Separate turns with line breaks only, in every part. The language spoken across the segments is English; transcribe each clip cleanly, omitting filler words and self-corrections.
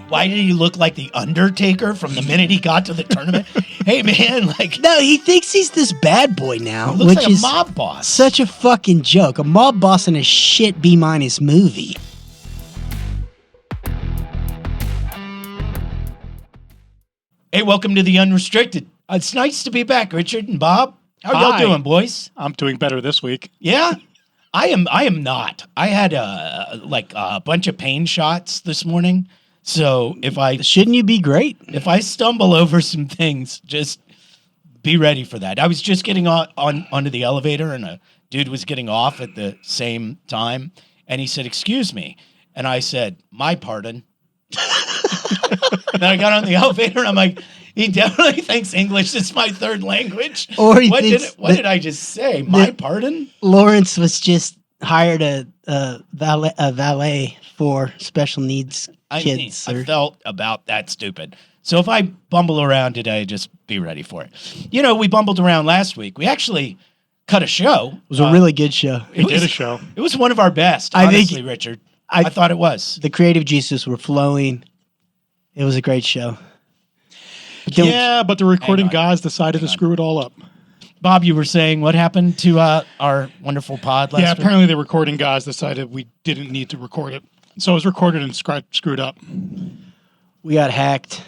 Why did he look like the Undertaker from the minute he got to the tournament? Hey, man, like...
No, he thinks he's this bad boy now,
He looks
which
like a
is
mob boss.
such a fucking joke. A mob boss in a shit B- movie.
Hey, welcome to the Unrestricted. It's nice to be back, Richard and Bob. How y'all doing, boys?
I'm doing better this week.
Yeah? I am not. I had a bunch of pain shots this morning. So
Shouldn't you be great?
if I stumble over some things, just be ready for that. I was just getting onto the elevator, and a dude was getting off at the same time, and he said, "Excuse me," and I said, "My pardon." Then I got on the elevator, and I'm like, he definitely thinks English is my third language.
Or he
what
thinks
did I just say? My pardon?
Lawrence was just hired a valet for special needs kids.
I felt about that stupid. So if I bumble around today, just be ready for it. You know, we bumbled around last week. We actually cut a show.
It was a really good show.
We did a show.
It was one of our best,
I
honestly,
think-
Richard. I thought it was.
The creative juices were flowing. It was a great show.
Yeah, but the recording
Hang on.
guys decided to screw it all up.
Bob, you were saying what happened to our wonderful pod last
Yeah,
week?
apparently the recording guys decided we didn't need to record it. So it was recorded and screwed up.
We got hacked.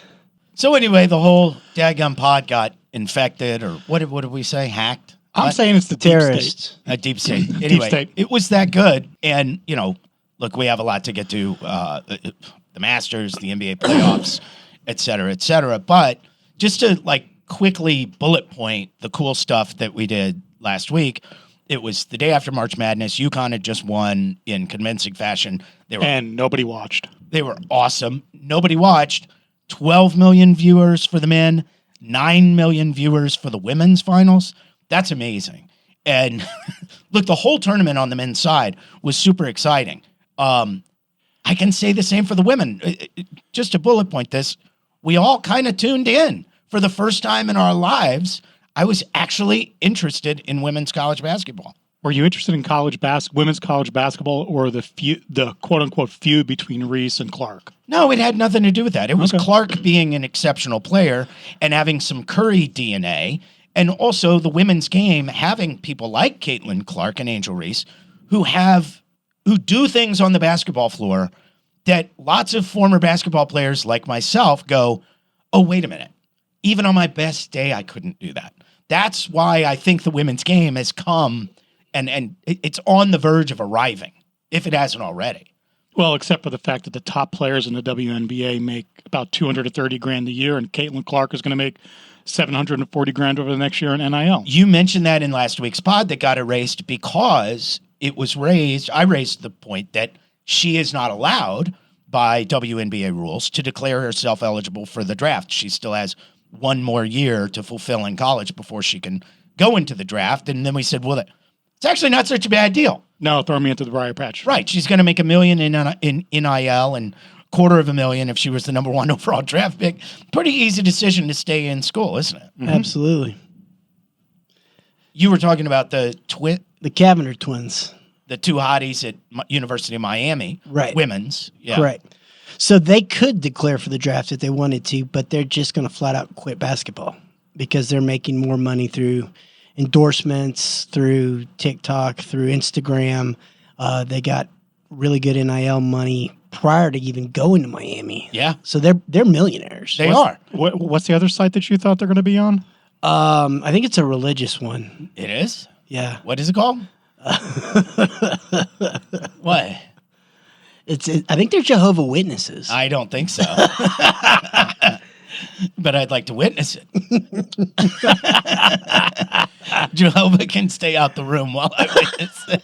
So anyway, the whole daggum pod got infected, or what did we say? Hacked?
I'm
What?
saying it's the deep state.
Terrorists.
A deep state. Anyway,
state.
it was that good. And, you know, look, we have a lot to get to. The Masters, the NBA playoffs, et cetera, et cetera. But just to, quickly bullet point the cool stuff that we did last week, it was the day after March Madness. UConn had just won in convincing fashion.
And nobody watched.
They were awesome. Nobody watched. 12 million viewers for the men, 9 million viewers for the women's finals. That's amazing. And look, the whole tournament on the men's side was super exciting. I can say the same for the women. Just to bullet point this, we all kind of tuned in for the first time in our lives. I was actually interested in women's college basketball.
Were you interested in women's college basketball, or the quote unquote feud between Reese and Clark?
No, it had nothing to do with that. It was
Okay.
Clark being an exceptional player and having some Curry DNA, and also the women's game having people like Caitlin Clark and Angel Reese who do things on the basketball floor that lots of former basketball players like myself go, oh, wait a minute. Even on my best day, I couldn't do that. That's why I think the women's game has come and it's on the verge of arriving, if it hasn't already.
Well, except for the fact that the top players in the WNBA make about $230,000 a year, and Caitlin Clark is going to make $740,000 over the next year in NIL.
You mentioned that in last week's pod that got erased because it was raised. I raised the point that she is not allowed by WNBA rules to declare herself eligible for the draft. She still has one more year to fulfill in college before she can go into the draft. And then we said, well, it's actually not such a bad deal.
No, throw me into the briar patch.
Right. She's going to make $1 million in NIL and $250,000 if she was the number 1 overall draft pick. Pretty easy decision to stay in school, isn't it?
Mm-hmm. Absolutely.
You were talking about the
Kavanaugh twins.
the two hotties at University of Miami.
Right.
Women's. Yeah.
Correct. So they could declare for the draft if they wanted to, but they're just going to flat out quit basketball because they're making more money through endorsements, through TikTok, through Instagram. They got really good NIL money prior to even going to Miami.
Yeah.
So they're millionaires.
They are.
What's the other site that you thought they're going to be on?
I think it's a religious one.
It is?
Yeah.
What is it called? What?
I think they're Jehovah Witnesses.
I don't think so. But I'd like to witness it. Jehovah can stay out the room while I witness it.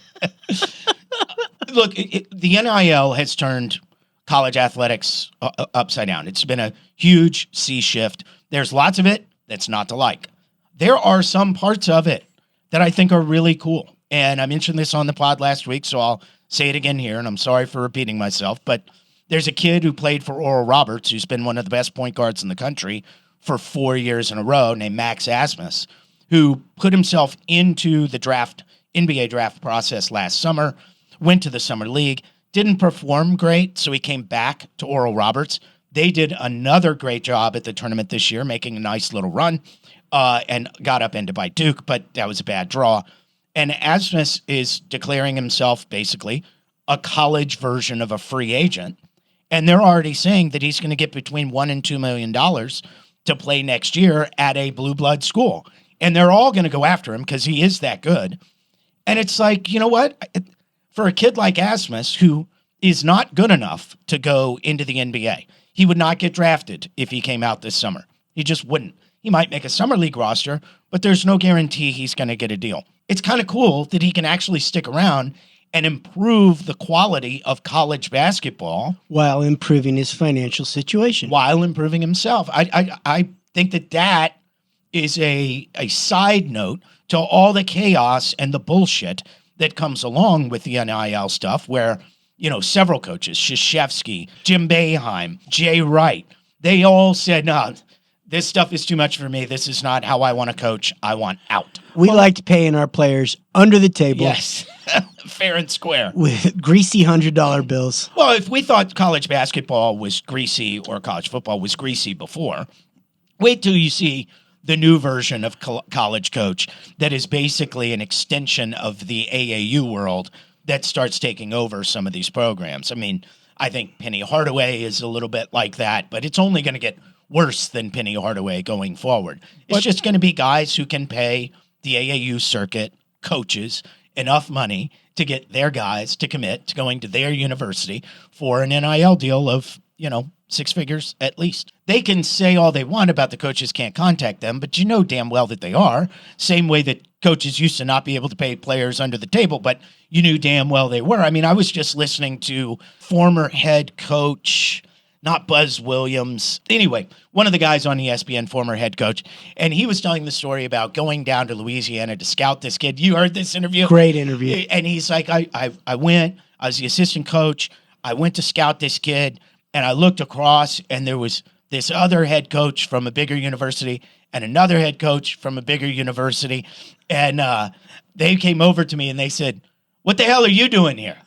Look, the NIL has turned college athletics upside down. It's been a huge sea shift. There's lots of it that's not to like. There are some parts of it that I think are really cool. And I mentioned this on the pod last week, so I'll say it again here, and I'm sorry for repeating myself, but there's a kid who played for Oral Roberts, who's been one of the best point guards in the country for 4 years in a row, named Max Asmus, who put himself into the NBA draft process last summer, went to the Summer League, didn't perform great, so he came back to Oral Roberts, They did another great job at the tournament this year, making a nice little run, and got upended by Duke, but that was a bad draw. And Asmus is declaring himself basically a college version of a free agent. And they're already saying that he's going to get between $1 and $2 million to play next year at a blue blood school. And they're all going to go after him because he is that good. And it's like, you know what? For a kid like Asmus, who is not good enough to go into the NBA, he would not get drafted if he came out this summer. He just wouldn't. He might make a summer league roster, but there's no guarantee he's going to get a deal. It's kind of cool that he can actually stick around and improve the quality of college basketball
while improving his financial situation.
While improving himself. I think that is a side note to all the chaos and the bullshit that comes along with the NIL stuff where, you know, several coaches, Krzyzewski, Jim Boeheim, Jay Wright, they all said, no, this stuff is too much for me. This is not how I want to coach. I want out.
We liked paying our players under the table.
Yes, fair and square.
With greasy $100 bills.
Well, if we thought college basketball was greasy or college football was greasy before, wait till you see the new version of College Coach that is basically an extension of the AAU world that starts taking over some of these programs. I mean, I think Penny Hardaway is a little bit like that, but it's only going to get worse than Penny Hardaway going forward. It's just going to be guys who can pay the AAU circuit coaches enough money to get their guys to commit to going to their university for an NIL deal of, you know, 6 figures at least. They can say all they want about the coaches can't contact them, but you know damn well that they are. Same way that coaches used to not be able to pay players under the table, but you knew damn well they were. I mean, I was just listening to former head coach, not Buzz Williams. Anyway, one of the guys on ESPN, former head coach, and he was telling the story about going down to Louisiana to scout this kid. You heard this interview?
Great interview.
And he's like, I went, I was the assistant coach. I went to scout this kid, and I looked across, and there was this other head coach from a bigger university and another head coach from a bigger university. And they came over to me, and they said, what the hell are you doing here?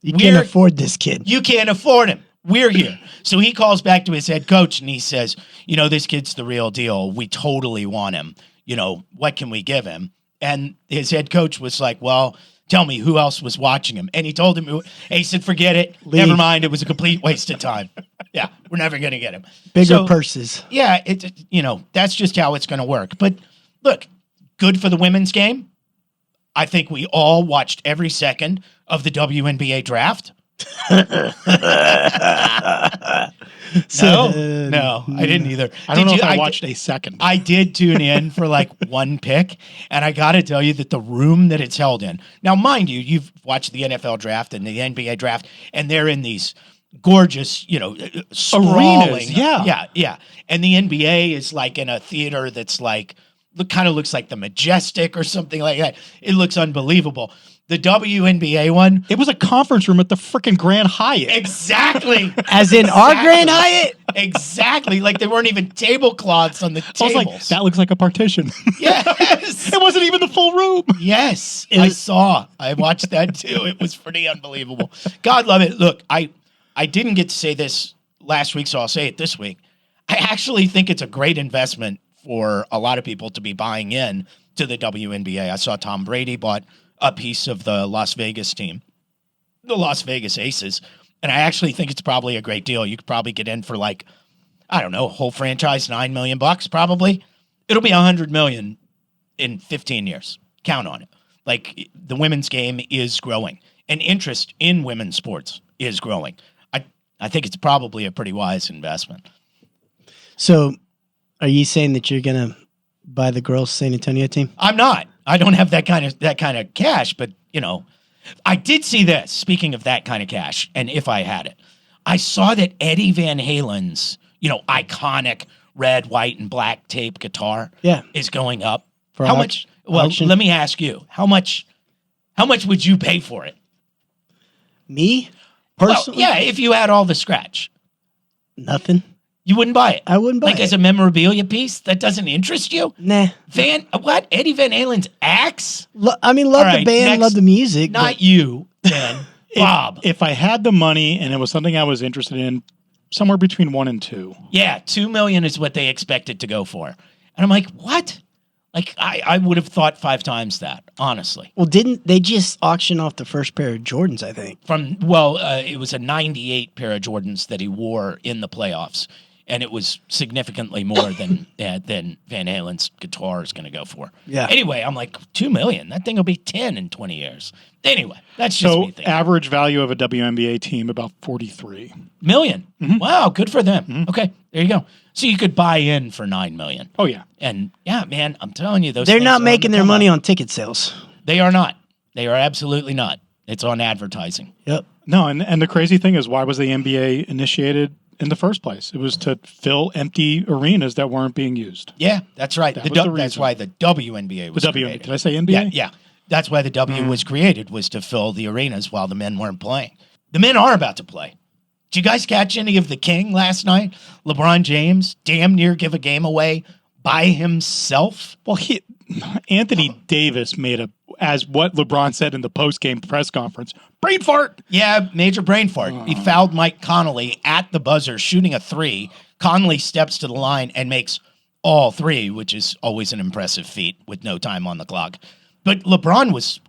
You can't afford this kid.
You can't afford him. We're here. So he calls back to his head coach and he says, you know, this kid's the real deal. We totally want him. You know, what can we give him? And his head coach was like, well, tell me who else was watching him. And he told him, and he said, forget it.
Leave.
Never mind. It was a complete waste of time. Yeah, we're never going to get him.
Bigger purses.
Yeah, you know, that's just how it's going to work. But look, good for the women's game. I think we all watched every second of the WNBA draft. No, I didn't either.
I don't know if I watched a second.
I did tune in for like one pick, and I got to tell you that the room that it's held in. Now, mind you, you've watched the NFL draft and the NBA draft, and they're in these gorgeous, you know, sprawling
arenas. Yeah.
And the NBA is like in a theater that's like kind of looks like the Majestic or something like that. It looks unbelievable. The WNBA one.
It was a conference room at the freaking Grand Hyatt.
Exactly.
As in our Grand Hyatt?
Exactly. Like there weren't even tablecloths on the tables.
I was like, that looks like a partition.
Yes.
It wasn't even the full room.
Yes. I watched that too. It was pretty unbelievable. God love it. Look, I didn't get to say this last week, so I'll say it this week. I actually think it's a great investment for a lot of people to be buying in to the WNBA. I saw Tom Brady bought a piece of the Las Vegas team, the Las Vegas Aces. And I actually think it's probably a great deal. You could probably get in for like, I don't know, whole franchise, $9 million probably. It'll be $100 million in 15 years. Count on it. Like the women's game is growing and interest in women's sports is growing. I think it's probably a pretty wise investment.
So are you saying that you're going to buy the girls' San Antonio team?
I'm not. I don't have that kind of cash, but you know, I did see this. Speaking of that kind of cash, and if I had it, I saw that Eddie Van Halen's, you know, iconic red, white, and black tape guitar, is going up.
For
how much? Well, let me ask you, how much would you pay for it?
Me personally?
Well, yeah, if you had all the scratch,
nothing.
You wouldn't buy it.
I wouldn't buy it.
Like as a memorabilia piece that doesn't interest you?
Nah.
Eddie Van Halen's axe?
Love the band, love the music.
Not you, then. Bob.
If I had the money and it was something I was interested in, somewhere between 1 and 2.
Yeah, $2 million is what they expected to go for. And I'm like, what? Like, I would have thought 5 times that, honestly.
Well, didn't they just auction off the first pair of Jordans, I think?
It was a 98 pair of Jordans that he wore in the playoffs. And it was significantly more than Van Halen's guitar is going to go for.
Yeah.
Anyway, I'm like, $2 million. That thing will be 10 in 20 years. Anyway, that's just me thinking.
Average value of a WNBA team about 43
million. Wow, good for them. Okay, there you go. So you could buy in for $9 million.
Oh yeah,
and yeah, man, I'm telling you, those
they're
things
not
are
making
on the
their
come
money
up.
on ticket sales.
They are not. They are absolutely not. It's on advertising.
Yep.
No, and the crazy thing is, why was the NBA initiated in the first place? It was to fill empty arenas that weren't being used.
Yeah, that's right.
That was the
That's
reason.
why the WNBA was
The WNBA.
created.
Did I say NBA?
Yeah, yeah. That's why the W was created, was to fill the arenas while the men weren't playing. The men are about to play. Did you guys catch any of the King last night? LeBron James damn near give a game away by himself.
Well, Anthony Davis made as what LeBron said in the post-game press conference, brain fart.
Yeah, major brain fart. He fouled Mike Connolly at the buzzer, shooting a 3. Connolly steps to the line and makes all 3, which is always an impressive feat with no time on the clock. But LeBron was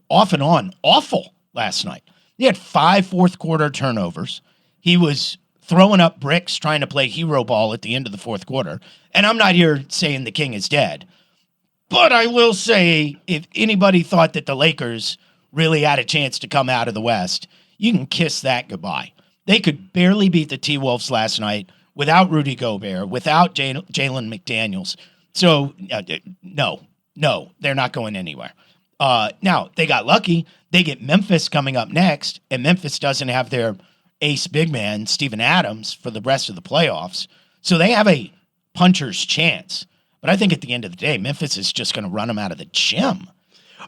off and on awful last night. He had 5 fourth-quarter turnovers. He was throwing up bricks, trying to play hero ball at the end of the fourth quarter. And I'm not here saying the King is dead. But I will say, if anybody thought that the Lakers really had a chance to come out of the West, you can kiss that goodbye. They could barely beat the T-Wolves last night without Rudy Gobert, without Jalen McDaniels. So, no, they're not going anywhere. Now, they got lucky. They get Memphis coming up next, and Memphis doesn't have their ace big man, Steven Adams, for the rest of the playoffs. So they have a puncher's chance. But I think at the end of the day, Memphis is just going to run them out of the gym.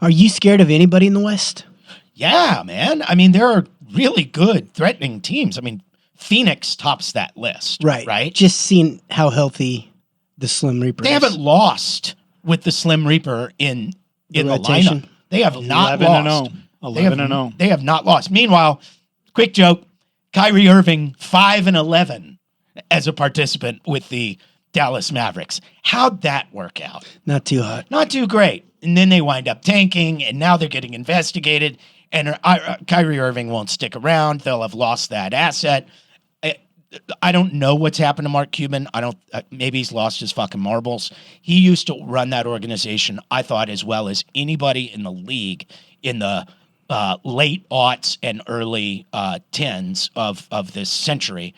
Are you scared of anybody in the West?
Yeah, man. I mean, there are really good, threatening teams. I mean, Phoenix tops that list. Right?
Just seeing how healthy the Slim Reaper
They
is.
haven't lost with the Slim Reaper in the
rotation.
lineup. They have not
11-0.
lost.
11-0.
They have not lost. Meanwhile, quick joke, Kyrie Irving, 5-11 as a participant with the Dallas Mavericks. How'd that work out?
Not too hot.
Not too great. And then they wind up tanking, and now they're getting investigated, and Kyrie Irving won't stick around. They'll have lost that asset. I don't know what's happened to Mark Cuban. Maybe he's lost his fucking marbles. He used to run that organization, I thought, as well as anybody in the league in the late aughts and early tens of this century.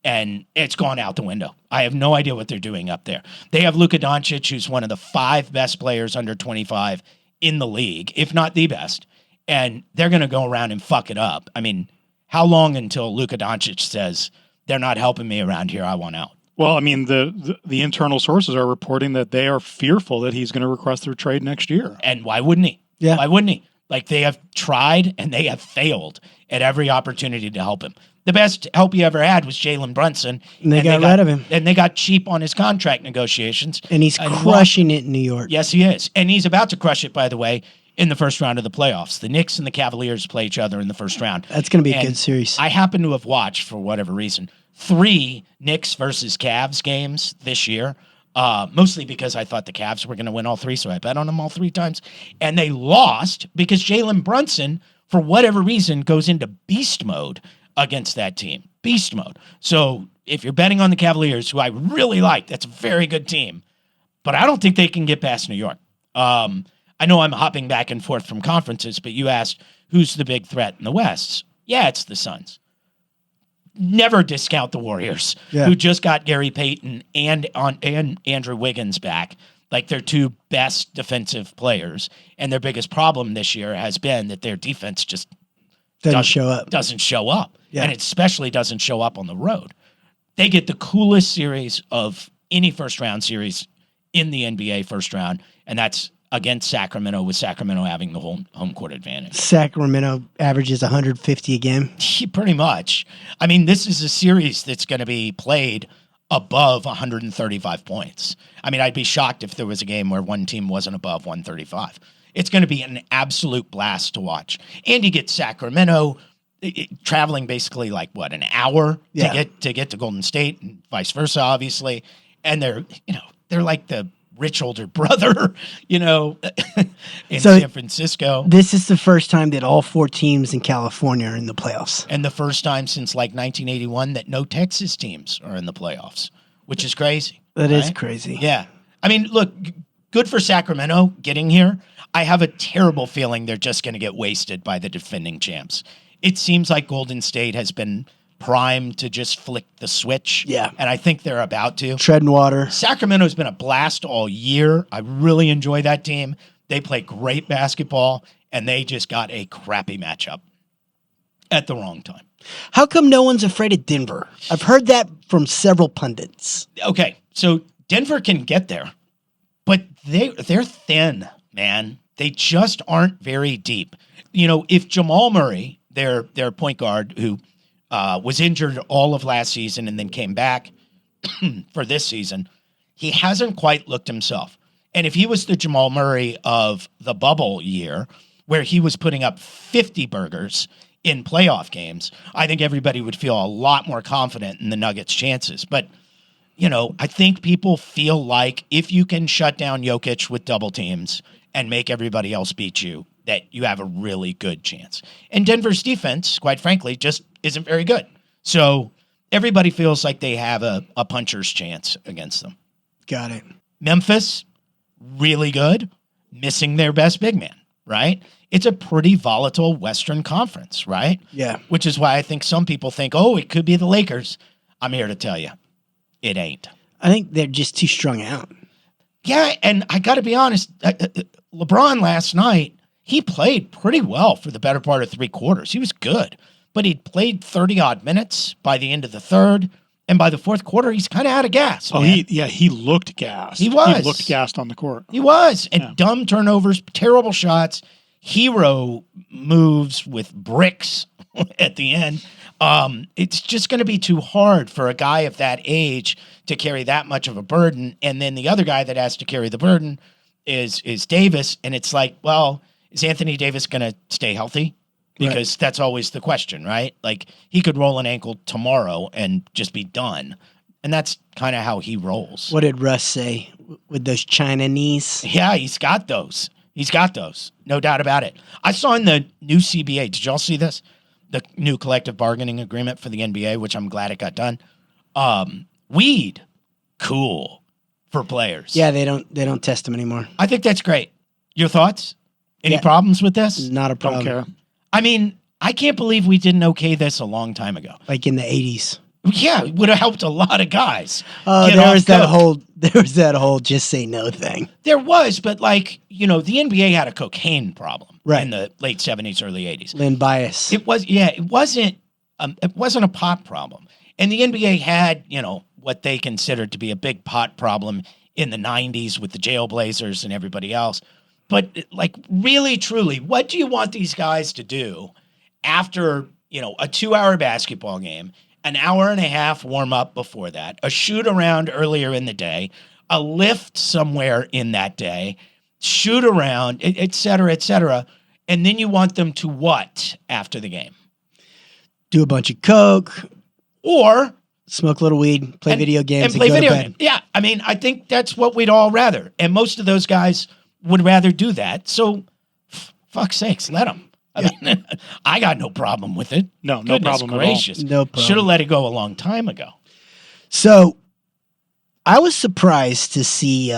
And it's gone out the window. I have no idea what they're doing up there. They have Luka Doncic, who's one of the 5 best players under 25 in the league, if not the best. And they're going to go around and fuck it up. I mean, how long until Luka Doncic says, they're not helping me around here, I want out?
Well, I mean, the internal sources are reporting that they are fearful that he's going to request their trade next year.
And why wouldn't he?
Yeah.
Why wouldn't he? Like, they have tried and they have failed at every opportunity to help him. The best help he ever had was Jalen Brunson.
And they got rid of him.
And they got cheap on his contract negotiations.
And he's crushing it in New York.
Yes, he is. And he's about to crush it, by the way, in the first round of the playoffs. The Knicks and the Cavaliers play each other in the first round.
That's going to be a
And
good series.
I happen to have watched, for whatever reason, 3 Knicks versus Cavs games this year, mostly because I thought the Cavs were going to win all 3, so I bet on them all 3 times. And they lost because Jalen Brunson, for whatever reason, goes into beast mode against that team. Beast mode. So if you're betting on the Cavaliers, who I really like, that's a very good team, but I don't think they can get past New York. I know I'm hopping back and forth from conferences, but you asked who's the big threat in the West. Yeah, it's the Suns. Never discount the Warriors, who just got Gary Payton and Andrew Wiggins back. Like, their 2 best defensive players, and their biggest problem this year has been that their defense just
Doesn't show up.
Doesn't show up.
Yeah.
And it especially doesn't show up on the road. They get the coolest series of any first-round series in the NBA first round, and that's against Sacramento, with Sacramento having the home court advantage.
Sacramento averages 150 a game.
Pretty much. I mean, this is a series that's going to be played above 135 points. I mean, I'd be shocked if there was a game where one team wasn't above 135. It's going to be an absolute blast to watch. And you get Sacramento traveling basically like what, an hour
Yeah.
to get to Golden State and vice versa, obviously. And they're like the rich older brother, in
So-
San Francisco.
This is the first time that all 4 teams in California are in the playoffs.
And the first time since like 1981 that no Texas teams are in the playoffs, which is crazy.
That is
right?
crazy.
Yeah. I mean, look, good for Sacramento getting here. I have a terrible feeling they're just going to get wasted by the defending champs. It seems like Golden State has been primed to just flick the switch.
Yeah.
And I think they're about to.
Treading water.
Sacramento's been a blast all year. I really enjoy that team. They play great basketball, and they just got a crappy matchup at the wrong time.
How come no one's afraid of Denver? I've heard that from several pundits.
Okay, so Denver can get there, but they're thin, man. They just aren't very deep. If Jamal Murray, their point guard, who was injured all of last season and then came back for this season, he hasn't quite looked himself. And if he was the Jamal Murray of the bubble year, where he was putting up 50 burgers in playoff games, I think everybody would feel a lot more confident in the Nuggets' chances. But, I think people feel like if you can shut down Jokic with double teams and make everybody else beat you, that you have a really good chance. And Denver's defense, quite frankly, just isn't very good. So everybody feels like they have a puncher's chance against them.
Got it.
Memphis, really good, missing their best big man, right? It's a pretty volatile Western Conference, right?
Yeah.
Which is why I think some people think, oh, it could be the Lakers. I'm here to tell you, it ain't.
I think they're just too strung out.
Yeah, and I got to be honest, LeBron last night, he played pretty well for the better part of 3 quarters. He was good, but he'd played 30-odd minutes by the end of the third, and by the fourth quarter, he's kind of out of gas.
Oh,
man.
he looked gassed.
He was.
He looked gassed on the court.
He was. And dumb turnovers, terrible shots, hero moves with bricks at the end. It's just going to be too hard for a guy of that age to carry that much of a burden. And then the other guy that has to carry the burden is Davis. And it's like, well, is Anthony Davis going to stay healthy? Because that's always the question, right? Like, he could roll an ankle tomorrow and just be done. And that's kind of how he rolls.
What did Russ say with those China knees?
Yeah, he's got those. He's got those. No doubt about it. I saw in the new CBA, did y'all see this? The new collective bargaining agreement for the NBA, which I'm glad it got done. Weed, cool for players.
Yeah, they don't test them anymore.
I think that's great. Your thoughts? Any
Yeah.
problems with this?
Not a
Don't
problem.
care.
I mean, I can't believe we didn't okay this a long time ago.
Like in the 80s.
Yeah, it would have helped a lot of guys.
Oh,
get
there
off
was that whole just say no thing.
There was, but the NBA had a cocaine problem
Right.
in the late 70s, early 80s.
Lynn Bias.
It wasn't a pot problem. And the NBA had, what they considered to be a big pot problem in the 90s with the Jailblazers and everybody else. But really, truly, what do you want these guys to do after, a 2-hour basketball game, an hour and a half warm up before that, a shoot around earlier in the day, a lift somewhere in that day, shoot around, et cetera, and then you want them to what after the game?
Do a bunch of coke,
Or
smoke a little weed, play video games, and
play
go
video
to bed.
games. Yeah, I mean, I think that's what we'd all rather. And most of those guys would rather do that. So, fuck's sakes, let them. I mean, I got no problem with it.
No
Goodness
problem at all.
gracious.
No problem.
Should have let it go a long time ago.
So, I was surprised to see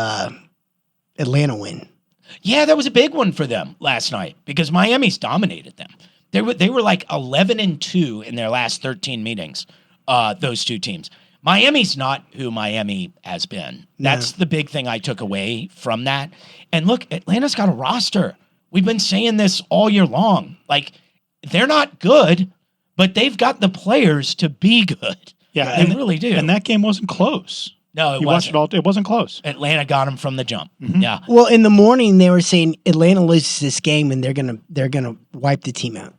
Atlanta win.
Yeah, that was a big one for them last night because Miami's dominated them. They were like 11-2 in their last 13 meetings. Those two teams. Miami's not who Miami has been. That's the big thing I took away from that. And look, Atlanta's got a roster. We've been saying this all year long. Like, they're not good, but they've got the players to be good.
Yeah,
They really do.
And that game wasn't close.
No, it
You watched
wasn't.
it all. It wasn't close.
Atlanta got them from the jump.
Mm-hmm.
Yeah.
Well, in the morning they were saying Atlanta loses this game and they're gonna wipe the team out.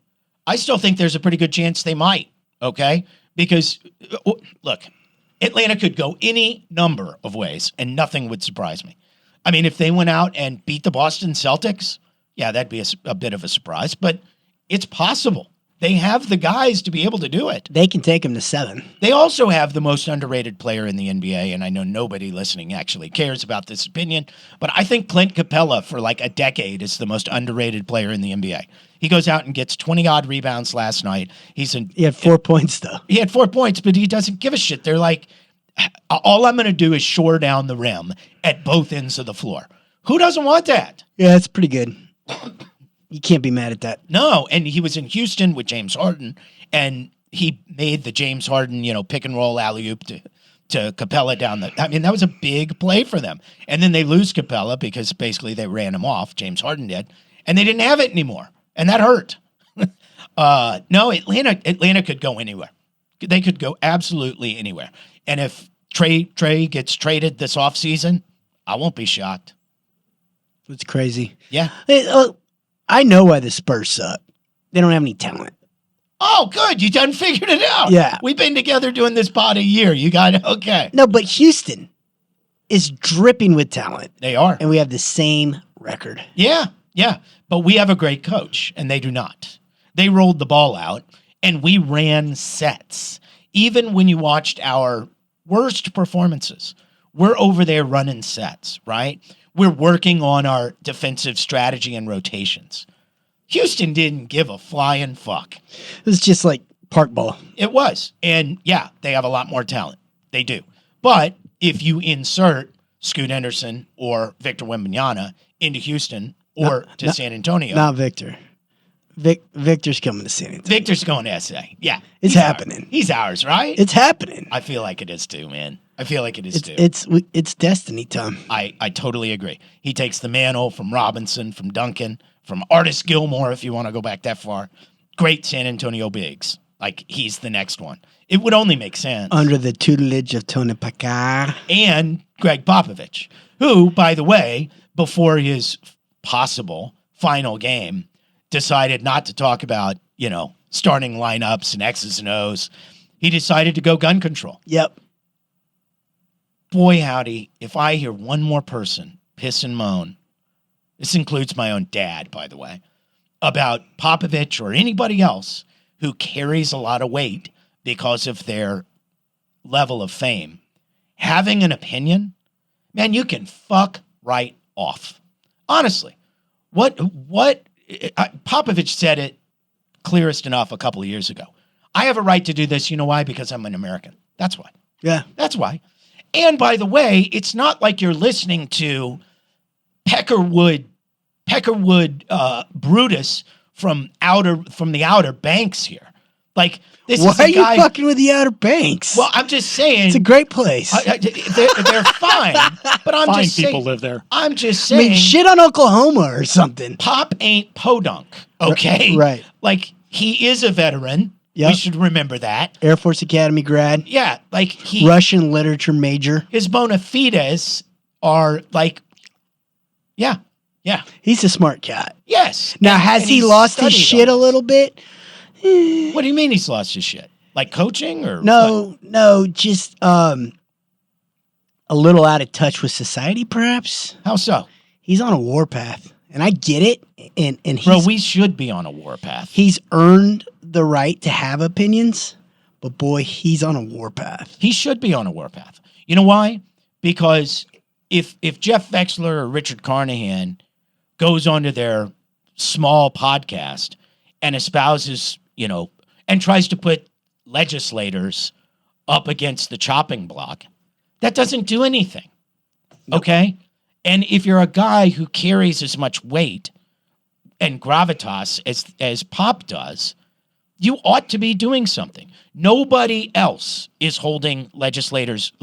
I still think there's a pretty good chance they might, okay? Because, look, Atlanta could go any number of ways, and nothing would surprise me. I mean, if they went out and beat the Boston Celtics, yeah, that'd be a bit of a surprise, but it's possible. They have the guys to be able to do it.
They can take him to 7.
They also have the most underrated player in the NBA, and I know nobody listening actually cares about this opinion, but I think Clint Capella for like a decade is the most underrated player in the NBA. He goes out and gets 20-odd rebounds last night.
He had 4 points, though.
He had 4 points, but he doesn't give a shit. They're like, all I'm going to do is shore down the rim at both ends of the floor. Who doesn't want that?
Yeah, that's pretty good. You can't be mad at that.
No, and he was in Houston with James Harden, and he made the James Harden, pick and roll alley-oop to Capella down the. I mean, that was a big play for them. And then they lose Capella because basically they ran him off. James Harden did, and they didn't have it anymore, and that hurt. No, Atlanta could go anywhere. They could go absolutely anywhere. And if Trey gets traded this offseason, I won't be shocked.
It's crazy.
Yeah.
I know why the Spurs suck. They don't have any talent.
Oh, good. You done figured it out.
Yeah.
We've been together doing this pod a year. You got it. Okay.
No, but Houston is dripping with talent.
They are.
And we have the same record.
Yeah. Yeah. But we have a great coach, and they do not. They rolled the ball out, and we ran sets. Even when you watched our worst performances, we're over there running sets, right? We're working on our defensive strategy and rotations. Houston didn't give a flying fuck.
It was just like park ball.
It was. And yeah, they have a lot more talent. They do. But if you insert Scoot Henderson or Victor Wembanyama into Houston or to San Antonio.
Not Victor. Victor's coming to San Antonio.
Victor's going to SA. Yeah.
It's happening.
He's ours, right?
It's happening.
I feel like it is too, man. I feel like it is too.
It's destiny time.
I totally agree. He takes the mantle from Robinson, from Duncan, from Artis Gilmore, if you want to go back that far. Great San Antonio bigs. Like, he's the next one. It would only make sense.
Under the tutelage of Tony Parker.
And Greg Popovich, who, by the way, before his possible final game, decided not to talk about, starting lineups and X's and O's. He decided to go gun control.
Yep.
Boy, howdy, if I hear one more person piss and moan, this includes my own dad, by the way, about Popovich or anybody else who carries a lot of weight because of their level of fame, having an opinion, man, you can fuck right off. Honestly, Popovich said it clearest enough a couple of years ago. I have a right to do this. You know why? Because I'm an American. That's why.
Yeah.
That's why. And by the way, it's not like you're listening to Peckerwood Brutus from the Outer Banks here. Like, this
Why
is a
are you
guy,
fucking with the Outer Banks?
well, I'm just saying.
It's a great place.
They're fine, but I'm
Fine
just
people
saying.
live there.
I'm just
I
saying.
mean, shit on Oklahoma or something.
Pop ain't podunk, okay?
Right.
Like, he is a veteran.
Yep.
We should remember that.
Air Force Academy grad.
Yeah, like he.
Russian literature major.
His bona fides are like, yeah.
He's a smart cat.
Yes.
Now,
And-
has
and
he
he's
lost his
studied
shit a
all this.
little bit?
What do you mean he's lost his shit? Like coaching or what?
No, just a little out of touch with society, perhaps.
How so?
He's on a warpath, and I get it. And
Bro, we should be on a warpath.
he's earned the right to have opinions, but boy, he's on a warpath.
He should be on a warpath. You know why? Because if Jeff Vexler or Richard Carnahan goes onto their small podcast and espouses, and tries to put legislators up against the chopping block, that doesn't do anything. Okay? And if you're a guy who carries as much weight and gravitas as Pop does, you ought to be doing something. Nobody else is holding legislators'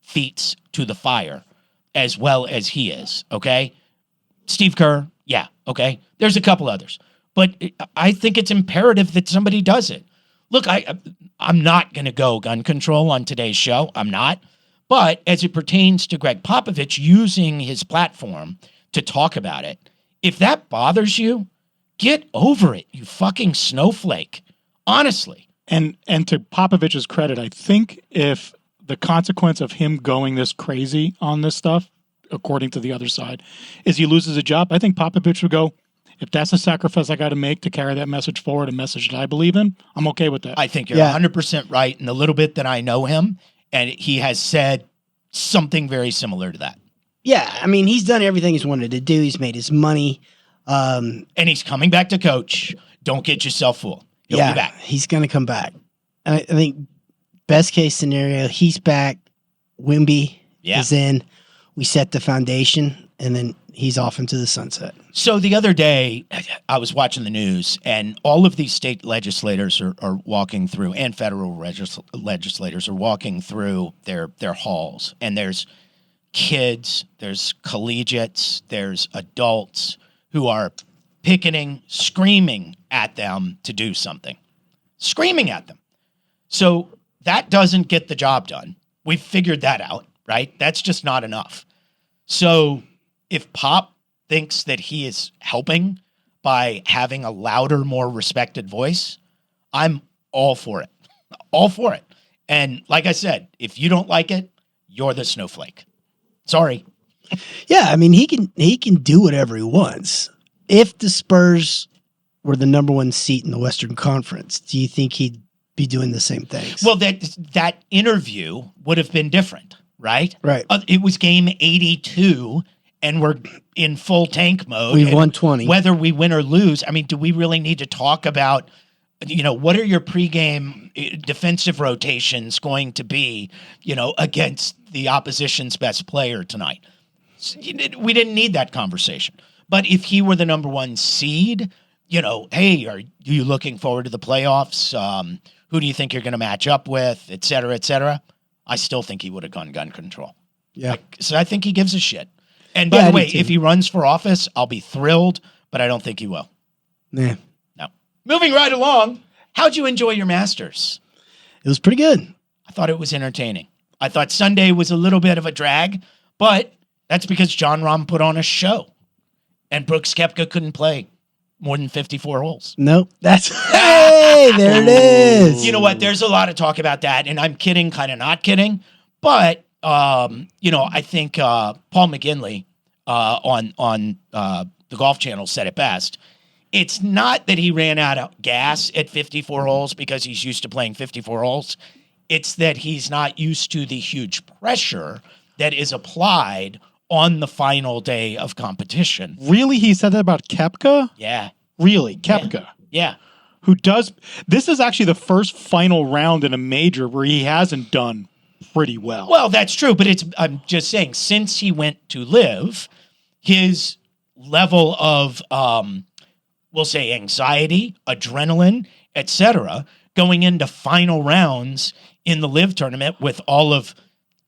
feet to the fire as well as he is, okay? Steve Kerr, yeah, okay? There's a couple others. But I think it's imperative that somebody does it. Look, I'm not going to go gun control on today's show. I'm not. But as it pertains to Greg Popovich using his platform to talk about it, if that bothers you, get over it, you fucking snowflake. Honestly.
And to Popovich's credit, I think if the consequence of him going this crazy on this stuff, according to the other side, is he loses a job, I think Popovich would go, If that's a sacrifice I got to make to carry that message forward, a message that I believe in, I'm okay with that.
I think you're 100% right. And a little bit that I know him, and he has said something very similar to that.
Yeah, I mean, he's done everything he's wanted to do. He's made his money.
And he's coming back to coach. Don't get yourself fooled. He'll be back.
He's going to come back. I think best case scenario, he's back. Wimby is in. We set the foundation, and then he's off into the sunset.
So the other day, I was watching the news, and all of these state legislators are walking through, and federal legislators are walking through their halls. And there's kids, there's collegiates, there's adults who are picketing, screaming at them to do something. Screaming at them. So that doesn't get the job done. We've figured that out, right? That's just not enough. So if Pop thinks that he is helping by having a louder, more respected voice, I'm all for it. All for it. And like I said, if you don't like it, you're the snowflake. Sorry.
Yeah, I mean, he can do whatever he wants. If the Spurs were the number one seat in the Western Conference, do you think he'd be doing the same things?
Well, that interview would have been different, right?
Right.
It was game 82, and we're in full tank mode.
We've won 20.
Whether we win or lose, I mean, do we really need to talk about, what are your pregame defensive rotations going to be, against the opposition's best player tonight? We didn't need that conversation. But if he were the number one seed, hey, are you looking forward to the playoffs? Who do you think you're going to match up with, et cetera, et cetera? I still think he would have gone gun control.
Yeah.
So I think he gives a shit. And by the way, if he runs for office, I'll be thrilled, but I don't think he will.
Yeah.
No. Moving right along, how'd you enjoy your Masters?
It was pretty good.
I thought it was entertaining. I thought Sunday was a little bit of a drag, but that's because John Rahm put on a show, and Brooks Koepka couldn't play more than 54 holes.
Nope. Hey, there it is.
You know what? There's a lot of talk about that, and I'm kidding, kind of not kidding. But, I think Paul McGinley on the Golf Channel said it best. It's not that he ran out of gas at 54 holes because he's used to playing 54 holes. It's that he's not used to the huge pressure that is applied on the final day of competition.
Really? He said that about Koepka?
Yeah.
Really? Koepka?
Yeah.
This is actually the first final round in a major where he hasn't done pretty well.
Well, that's true, but I'm just saying, since he went to LIV, his level of, we'll say, anxiety, adrenaline, etc., going into final rounds in the LIV tournament with all of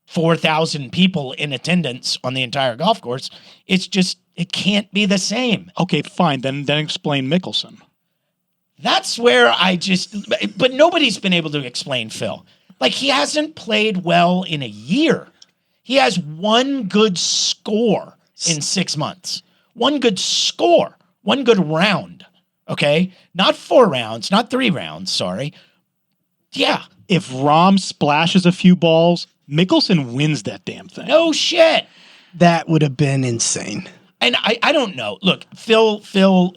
4,000 people in attendance on the entire golf course, it can't be the same.
Okay, fine. Then explain Mickelson.
That's where but nobody's been able to explain Phil. Like, he hasn't played well in a year. He has one good score in 6 months. One good score. One good round. Okay? Not 4 rounds, not 3 rounds, sorry. Yeah.
If Rahm splashes a few balls, Mickelson wins that damn thing.
No shit.
That would have been insane.
And I don't know. Look, Phil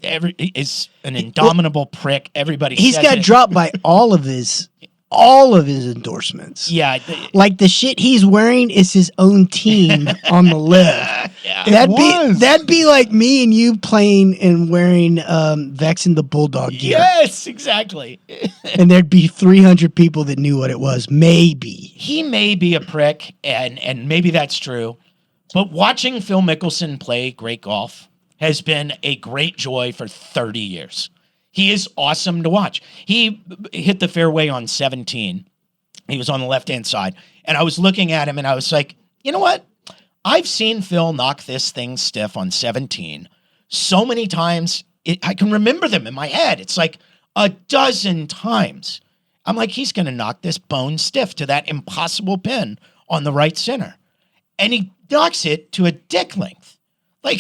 is an indomitable prick. Everybody
He's
says
got
it.
dropped by all of his endorsements.
Yeah.
Like the shit he's wearing is his own team on the LIV.
Yeah.
That'd be like me and you playing and wearing Vex and the Bulldog gear.
Yes, exactly.
And there'd be 300 people that knew what it was. Maybe.
He may be a prick, and maybe that's true. But watching Phil Mickelson play great golf has been a great joy for 30 years. He is awesome to watch. He hit the fairway on 17. He was on the left-hand side. And I was looking at him, and I was like, you know what? I've seen Phil knock this thing stiff on 17 so many times. I can remember them in my head. It's like a dozen times. I'm like, he's going to knock this bone stiff to that impossible pin on the right center. And he knocks it to a dick length. Like,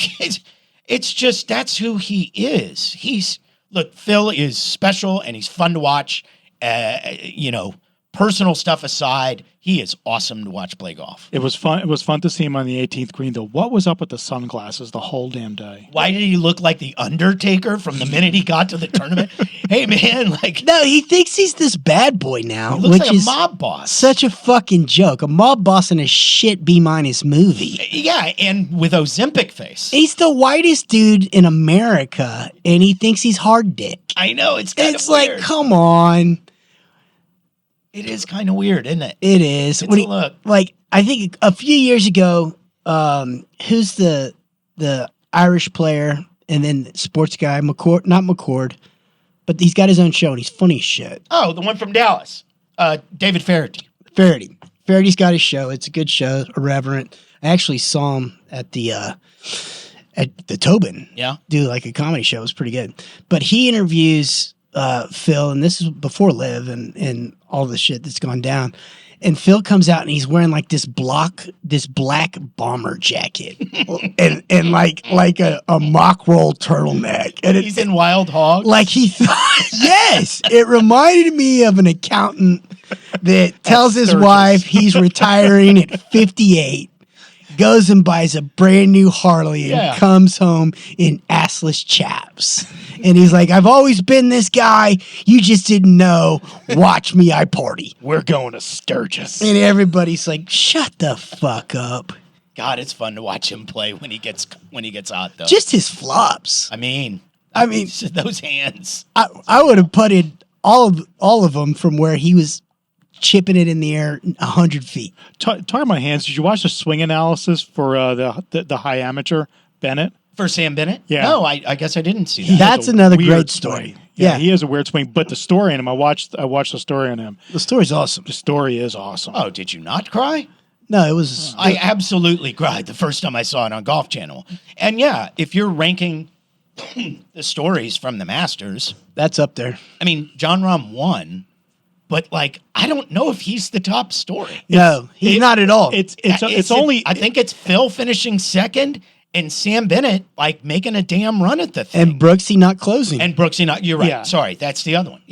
it's just, that's who he is. Look, Phil is special and he's fun to watch, personal stuff aside, he is awesome to watch play golf.
It was fun. It was fun to see him on the 18th green, though. What was up with the sunglasses the whole damn day?
Why did he look like the Undertaker from the minute he got to the tournament? Hey, man, like,
No, he thinks he's this bad boy now,
he looks
which
like a
is
mob boss.
such a fucking joke. A mob boss in a shit B- movie.
Yeah, and with Ozempic face.
He's the whitest dude in America, and he thinks he's hard dick.
I know, it's kind
It's
of weird.
like, come on.
It is kind of weird, isn't it?
It is.
It's
When
a
he-
look.
Like, I think a few years ago, who's the Irish player and then sports guy, McCord, not McCord, but he's got his own show and he's funny as shit.
Oh, the one from Dallas. David Faraday.
Faraday. Faraday's got his show. It's a good show, irreverent. I actually saw him at the Tobin.
Yeah.
Do like a comedy show. It was pretty good. But he interviews Phil, and this is before LIV and all the shit that's gone down. And Phil comes out and he's wearing like this black bomber jacket and like a mock roll turtleneck. And
He's in Wild Hog.
like he thought, yes, it reminded me of an accountant that tells his
Sturgis.
wife he's retiring at 58, goes and buys a brand new Harley and
Yeah.
comes home in assless chaps. And he's like, I've always been this guy. You just didn't know. Watch me, I party.
We're going to Sturgis.
And everybody's like, shut the fuck up.
God, it's fun to watch him play when he gets hot, though.
Just his flops.
I mean, those hands.
I would have putted all of them from where he was chipping it in the air 100 feet.
Talking about hands, did you watch the swing analysis for the high amateur Bennett?
For Sam Bennett?
Yeah.
No, I guess I didn't see that.
He has
That's
a
another
weird
great
swing.
story.
Yeah,
Yeah.
he has a weird swing, but the story on him, I watched the story on him.
The story's awesome.
The story is awesome.
Oh, did you not cry?
No, it was.
I absolutely cried the first time I saw it on Golf Channel. And yeah, if you're ranking the stories from the Masters,
That's up there.
I mean, John Rahm won, but like, I don't know if he's the top story.
No, he's not at all.
It's only
I think it's Phil finishing second and Sam Bennett like making a damn run at the thing.
and Brooksy not closing.
And Brooksy not. You're right.
Yeah.
Sorry, that's the other one.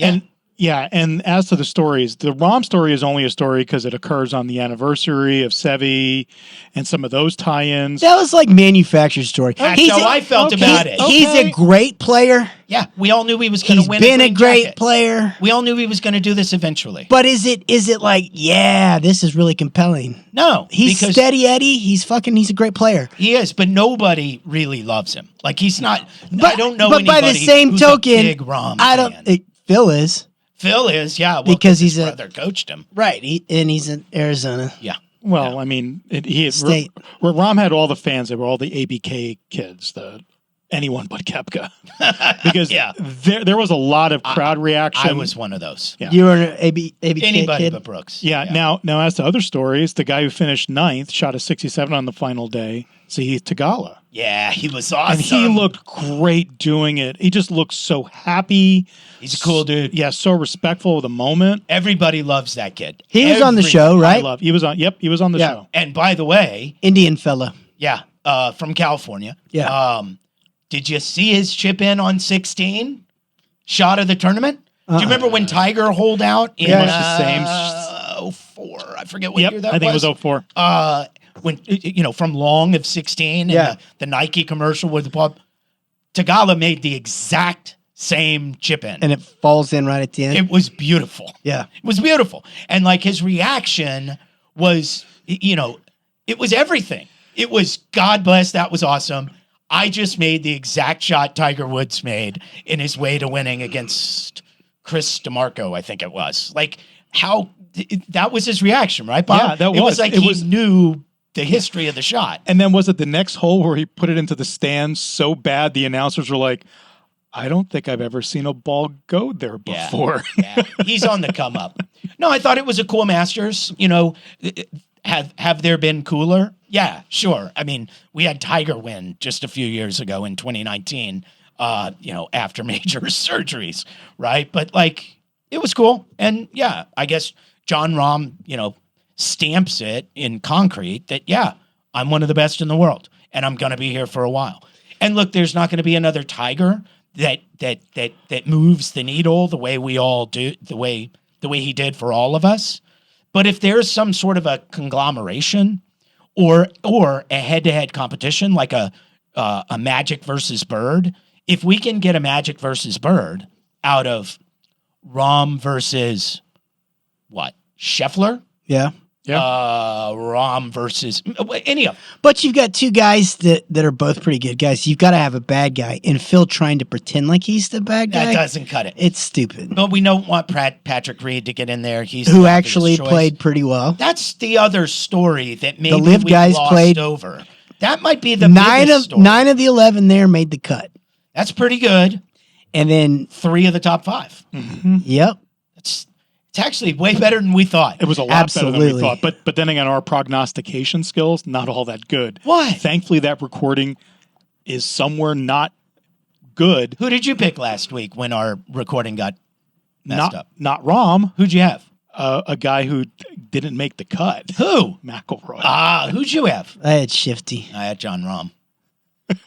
Yeah.
and as to the stories, the Rahm story is only a story because it occurs on the anniversary of Sevi and some of those tie-ins.
that was like manufactured story.
That's how I felt about it.
He's a great player.
Yeah, we all knew he was going
He's
to win.
been a
green
great
jacket.
player.
We all knew he was going to do this eventually.
But is it like, yeah, this is really compelling?
No,
He's
because
steady Eddie. He's a great player.
he is, but nobody really loves him. Like he's not. I don't know
But
anybody
by the same
who's
token,
a big Rahm
I don't.
fan.
Phil is
Phil is, yeah, well,
because
his
he's
brother coached him.
right, and he's in Arizona
Yeah,
Well, I mean,
State.
where Rahm had all the fans, they were all the ABK kids, anyone but Koepka, because
Yeah.
there was a lot of crowd reaction.
I was one of those.
Yeah.
You were an ABK
Anybody
kid.
but Brooks.
Yeah. Now as to other stories, the guy who finished 9th shot a 67 on the final day, Sahith Tagala.
Yeah, he was awesome.
And he looked great doing it. He just looked so happy.
He's a cool dude.
Yeah, so respectful of the moment.
Everybody loves that kid.
He was on the show, right?
He was on the
Yeah.
show.
And by the way,
Indian fella.
yeah, from California.
Yeah.
Did you see his chip in on 16? Shot of the tournament? Do you remember when Tiger holed out in
Pretty much the same.
04? I forget what
Yep,
year that
I think it was 04.
When from long of 16
Yeah.
and the Nike commercial with the pub, Tagala made the exact same chip in.
And it falls in right at the end.
It was beautiful.
Yeah.
It was beautiful. And like his reaction was, it was everything. It was, God bless, that was awesome. I just made the exact shot Tiger Woods made in his way to winning against Chris DeMarco, I think it was. Like that was his reaction, right, Bob?
Yeah, that
It was
was.
like
It
he
was-
knew the history of the shot.
And then was it the next hole where he put it into the stands so bad the announcers were like, I don't think I've ever seen a ball go there
Yeah.
before.
Yeah, he's on the come up. No, I thought it was a cool Masters. Have there been cooler? Yeah, sure. I mean, we had Tiger win just a few years ago in 2019. After major surgeries, right? But like, it was cool, and yeah, I guess John Rahm, stamps it in concrete that I'm one of the best in the world, and I'm going to be here for a while. And look, there's not going to be another Tiger that moves the needle the way we all do, the way the way he did for all of us. But if there's some sort of a conglomeration or a head-to-head competition like a Magic versus Bird, if we can get a Magic versus Bird out of Rahm versus what? Scheffler?
Yeah.
Rahm versus any of them.
But you've got two guys that are both pretty good guys. You've got to have a bad guy. And Phil trying to pretend like he's the bad guy.
That doesn't cut it.
It's stupid.
But we don't want Patrick Reed to get in there. He's
Who
the
actually
obvious choice.
played pretty well.
That's the other story that maybe
LIV
we
guys
glossed
played-
over. That might be the
Nine
biggest story.
of the 11 there made the cut.
That's pretty good.
And then,
3 of the top 5.
yep.
It's actually way better than we thought.
It was a lot better than we thought. But then again, our prognostication skills, not all that good.
Why?
Thankfully, that recording is somewhere not good.
Who did you pick last week when our recording got messed up?
Not Rahm,
Who'd you have?
a guy who didn't make the cut.
Who?
McElroy.
Who'd you have?
I had Shifty.
I had John Rahm.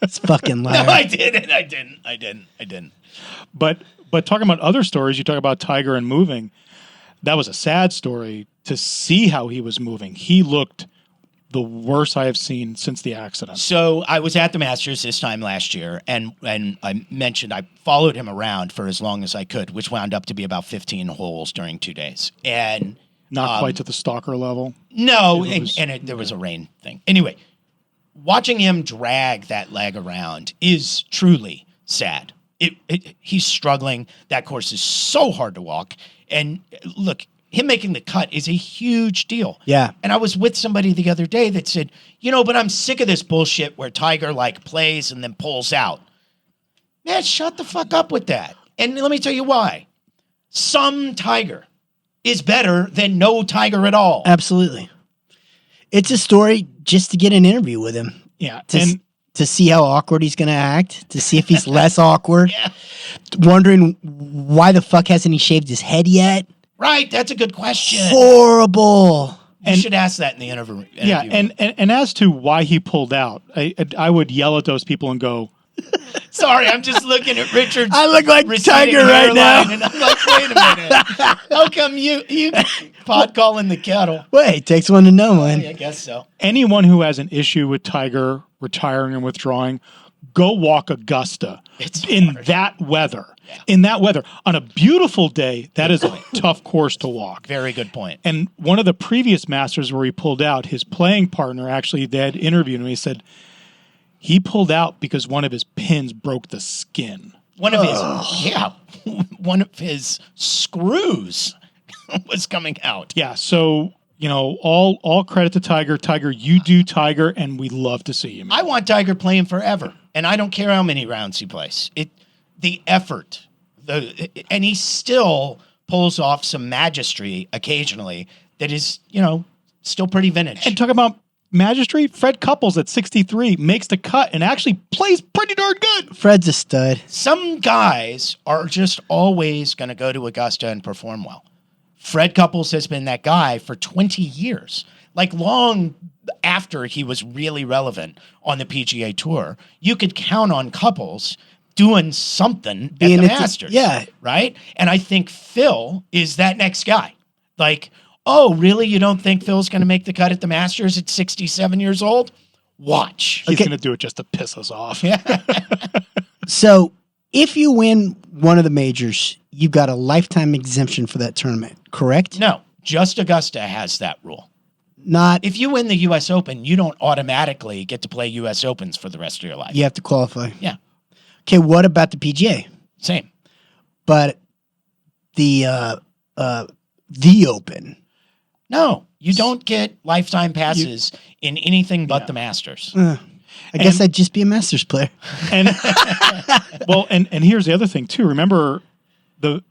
It's fucking
No,
liar.
I didn't.
But talking about other stories, you talk about Tiger and moving. That was a sad story to see how he was moving. He looked the worst I have seen since the accident.
So I was at the Masters this time last year, and I mentioned I followed him around for as long as I could, which wound up to be about 15 holes during 2 days. And
Not quite to the stalker level.
no, there was a rain thing. Anyway, watching him drag that leg around is truly sad. He's struggling. That course is so hard to walk. And look, him making the cut is a huge deal.
Yeah.
And I was with somebody the other day that said, but I'm sick of this bullshit where Tiger plays and then pulls out. Man, shut the fuck up with that. And let me tell you why. Some Tiger is better than no Tiger at all.
Absolutely. It's a story just to get an interview with him.
Yeah.
To see how awkward he's going to act, to see if he's less awkward.
Yeah.
Wondering why the fuck hasn't he shaved his head yet?
Right, that's a good question.
Horrible.
You should ask that in the interview.
Yeah, and as to why he pulled out, I would yell at those people and go,
Sorry, I'm just looking at Richard's.
I look like
receding
Tiger right now.
hairline, and I'm like, wait a minute. How come you pot calling the kettle?
Wait, takes one to know one.
I guess so.
anyone who has an issue with Tiger retiring and withdrawing, go walk Augusta in that weather.
Yeah.
In that weather. On a beautiful day, that is a tough course to walk.
Very good point.
And one of the previous Masters where he pulled out, his playing partner actually, they had interviewed him. He said he pulled out because one of his pins broke the skin.
One of his screws was coming out.
Yeah, so all credit to Tiger. Tiger, you do Tiger, and we love to see you, man.
I want Tiger playing forever, and I don't care how many rounds he plays. The effort, and he still pulls off some magistry occasionally that is, still pretty vintage.
And talk about magistry, Fred Couples at 63 makes the cut and actually plays pretty darn good.
Fred's a stud.
Some guys are just always going to go to Augusta and perform well. Fred Couples has been that guy for 20 years, long after he was really relevant on the PGA Tour. You could count on Couples doing something at the Masters.
Yeah.
Right? And I think Phil is that next guy. Oh, really? You don't think Phil's going to make the cut at the Masters at 67 years old? Watch.
He's going to do it just to piss us off.
So if you win one of the majors, you've got a lifetime exemption for that tournament, correct?
No, just Augusta has that rule.
Not
If you win the U.S. Open, you don't automatically get to play U.S. Opens for the rest of your life.
you have to qualify.
Yeah,
Okay, what about the PGA?
same.
But the Open.
No, you don't get lifetime passes in anything but the Masters.
I guess I'd just be a Masters player.
And and here's the other thing too. Remember, the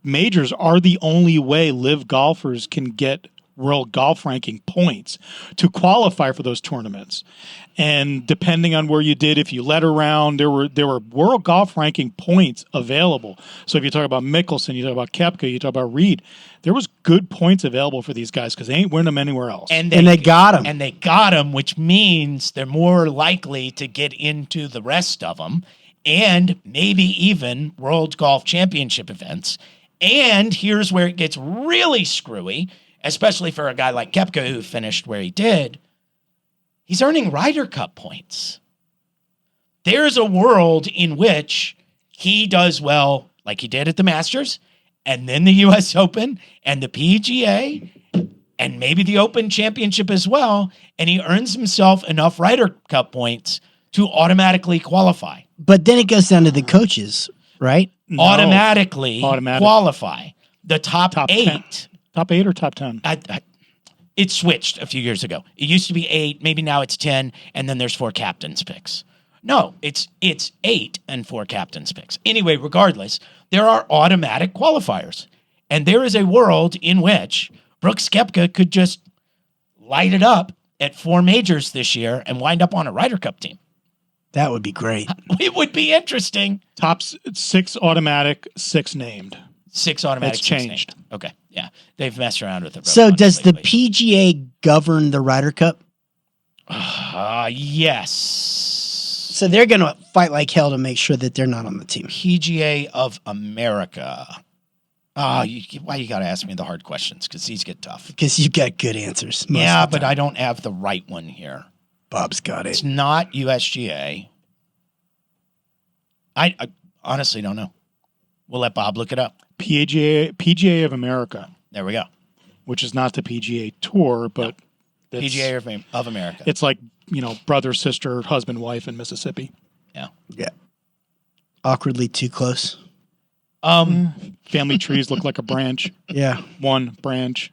majors are the only way LIV golfers can get world golf ranking points to qualify for those tournaments. And depending on where you did, if you led around, there were world golf ranking points available. So if you talk about Mickelson, you talk about Koepka, you talk about Reed, there was good points available for these guys because they ain't winning them anywhere else.
And they got him.
And they got them, which means they're more likely to get into the rest of them and maybe even World Golf Championship events. And here's where it gets really screwy, especially for a guy like Koepka who finished where he did. He's earning Ryder Cup points. There's a world in which he does well, like he did at the Masters, and then the U.S. Open, and the PGA, and maybe the Open Championship as well, and he earns himself enough Ryder Cup points to automatically qualify.
But then it goes down to the coaches, right?
No.
Automatic. Qualify. The top 8.
10. Top 8 or top 10?
It switched a few years ago. It used to be 8, maybe now it's 10, and then there's 4 captains picks. No, it's 8 and 4 captains picks. Anyway, regardless, there are automatic qualifiers. And there is a world in which Brooks Koepka could just light it up at 4 majors this year and wind up on a Ryder Cup team.
That would be great.
It would be interesting.
Top 6 automatic, 6 named.
6 automatic.
It's changed.
Okay, yeah. They've messed around with it.
So does the PGA govern the Ryder Cup?
Yes.
So they're going to fight like hell to make sure that they're not on the team.
PGA of America. Why you got to ask me the hard questions? Because these get tough.
Because you've got good answers.
Yeah, but I don't have the right one here.
Bob's got it.
It's not USGA. I honestly don't know. We'll let Bob look it up.
PGA of America.
There we go.
Which is not the PGA Tour, but
PGA of America.
It's like, brother, sister, husband, wife in Mississippi.
Yeah.
Yeah. Awkwardly too close.
Family trees look like a branch.
Yeah.
One branch.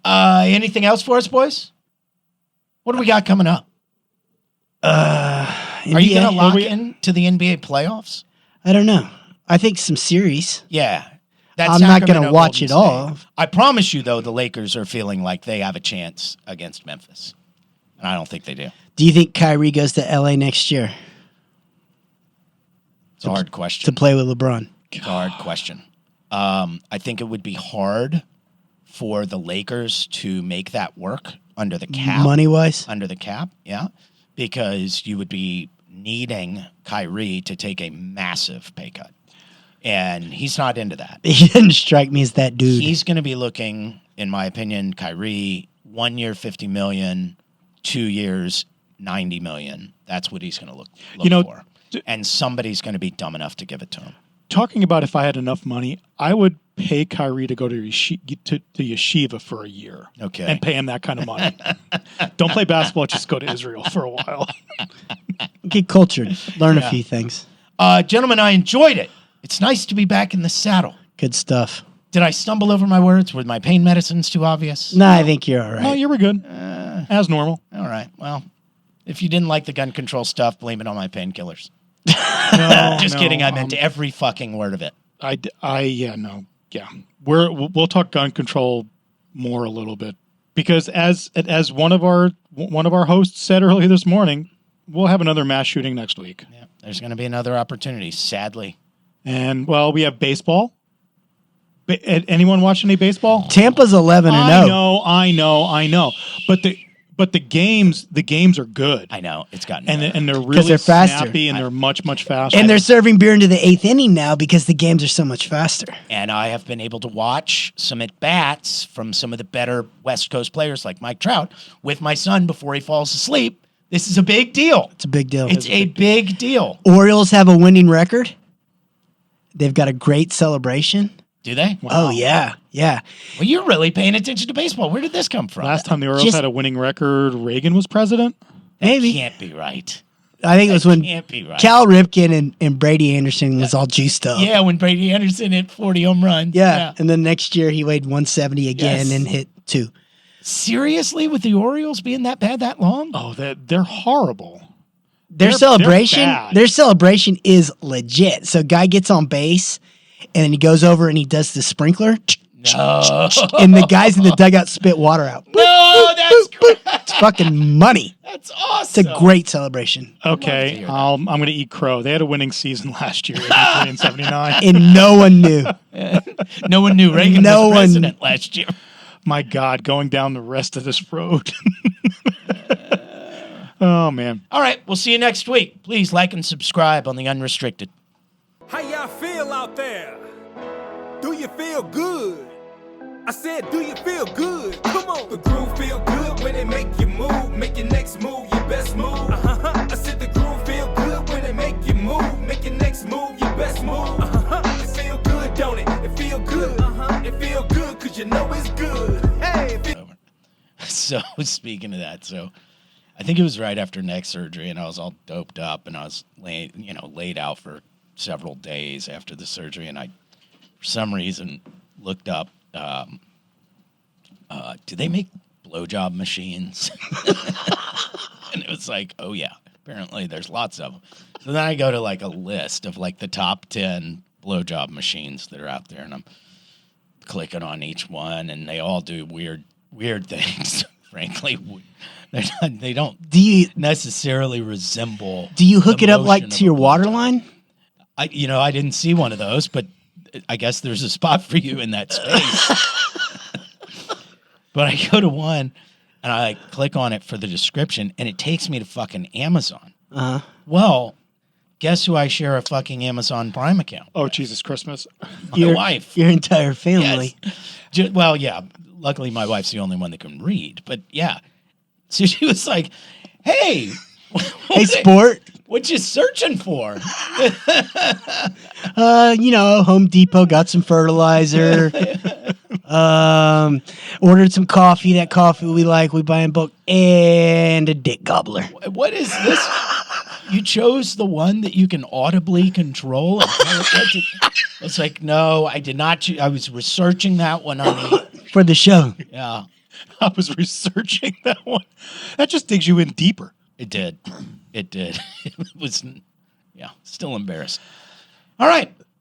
Anything else for us, boys? What do we got coming up? Are you going to lock in to the NBA playoffs?
I don't know. I think some series.
Yeah.
I'm not going to watch it all.
I promise you, though, the Lakers are feeling like they have a chance against Memphis. And I don't think they do.
Do you think Kyrie goes to LA next year?
It's a hard question.
To play with LeBron.
It's a hard question. I think it would be hard for the Lakers to make that work under the cap.
Money-wise?
Under the cap, yeah. Because you would be needing Kyrie to take a massive pay cut. And he's not into that.
He didn't strike me as that dude.
He's going to be looking, in my opinion, Kyrie, 1 year, $50 million, 2 years, $90 million. That's what he's going to look for. And somebody's going to be dumb enough to give it to him.
Talking about if I had enough money, I would pay Kyrie to go to yeshiva for a year.
Okay.
And pay him that kind of money. Don't play basketball, just go to Israel for a while.
Get cultured. Learn a few things.
Gentlemen, I enjoyed it. It's nice to be back in the saddle.
Good stuff.
Did I stumble over my words? Were my pain medicines too obvious?
No, I think you're all right.
No, you were good. As normal.
All right. Well, if you didn't like the gun control stuff, blame it on my painkillers.
No,
Just kidding. I meant every fucking word of it.
We'll talk gun control more a little bit because as one of our hosts said earlier this morning, we'll have another mass shooting next week.
Yeah, there's going to be another opportunity, sadly.
And we have baseball. Anyone watch any baseball?
Tampa's 11-0.
I know. But the games are good.
I know it's gotten
and they're really
they're faster.
snappy and they're much faster.
And they're serving beer into the 8th inning now because the games are so much faster.
And I have been able to watch some at-bats from some of the better West Coast players like Mike Trout with my son before he falls asleep. This is a big deal.
It's a big deal.
It's a big deal.
Orioles have a winning record. They've got a great celebration.
Do they?
Wow. Oh, yeah. Yeah.
Well, you're really paying attention to baseball. Where did this come from?
Last time the Orioles had a winning record, Reagan was president?
Maybe.
Can't be right.
I think it was when
can't be right.
Cal Ripken and Brady Anderson was all juiced up.
Yeah, when Brady Anderson hit 40 home runs.
Yeah. And then next year he weighed 170 again and hit 2.
Seriously, with the Orioles being that bad that long?
Oh, they're horrible.
Their celebration is legit. So guy gets on base and then he goes over and he does the sprinkler.
No.
And the guys in the dugout spit water out.
No, that's great.
It's fucking money.
That's awesome.
It's a great celebration.
Okay, I'm going to eat crow. They had a winning season last year, 83 and 79.
And no one knew.
No one knew Reagan was president last year.
My God, going down the rest of this road. Oh, man.
All right, we'll see you next week. Please like and subscribe on the Unrestricted.
How y'all feel out there? feel good? I said, do you feel good? Come on. The groove feel good when it make you move. Make your next move your best move. I said the groove feel good when it make you move. Make your next move your best move. It feel good, don't it? It feel good. It feel good cause you know it's good. Hey.
So speaking of that, so I think it was right after neck surgery, and I was all doped up, and I was laid out for several days after the surgery, and I, for some reason, looked up. Do they make blowjob machines? And it was like, oh yeah, apparently there's lots of them. So then I go to like a list of like the top 10 blowjob machines that are out there, and I'm clicking on each one, and they all do weird things. Frankly, they don't necessarily resemble.
Do you hook it up like
motion
to your
of a
water
blowjob.
line?
I didn't see one of those, but I guess there's a spot for you in that space. But I go to one, and I click on it for the description, and it takes me to fucking Amazon. Well, guess who I share a fucking Amazon Prime account?
Oh, Jesus Christmas.
My wife.
Your entire family.
Yes. Well, yeah. Luckily, my wife's the only one that can read. But yeah, so she was like, "Hey,
Hey, sport.
what you searching for?"
Home Depot got some fertilizer. Ordered some coffee. That coffee we like. We buy in bulk, and a dick gobbler.
What is this? You chose the one that you can audibly control? It's like, no, I did not. I was researching that one, honey.
For the show.
Yeah,
I was researching that one. That just digs you in deeper.
it did. It did. It was, yeah, still embarrassed. All right.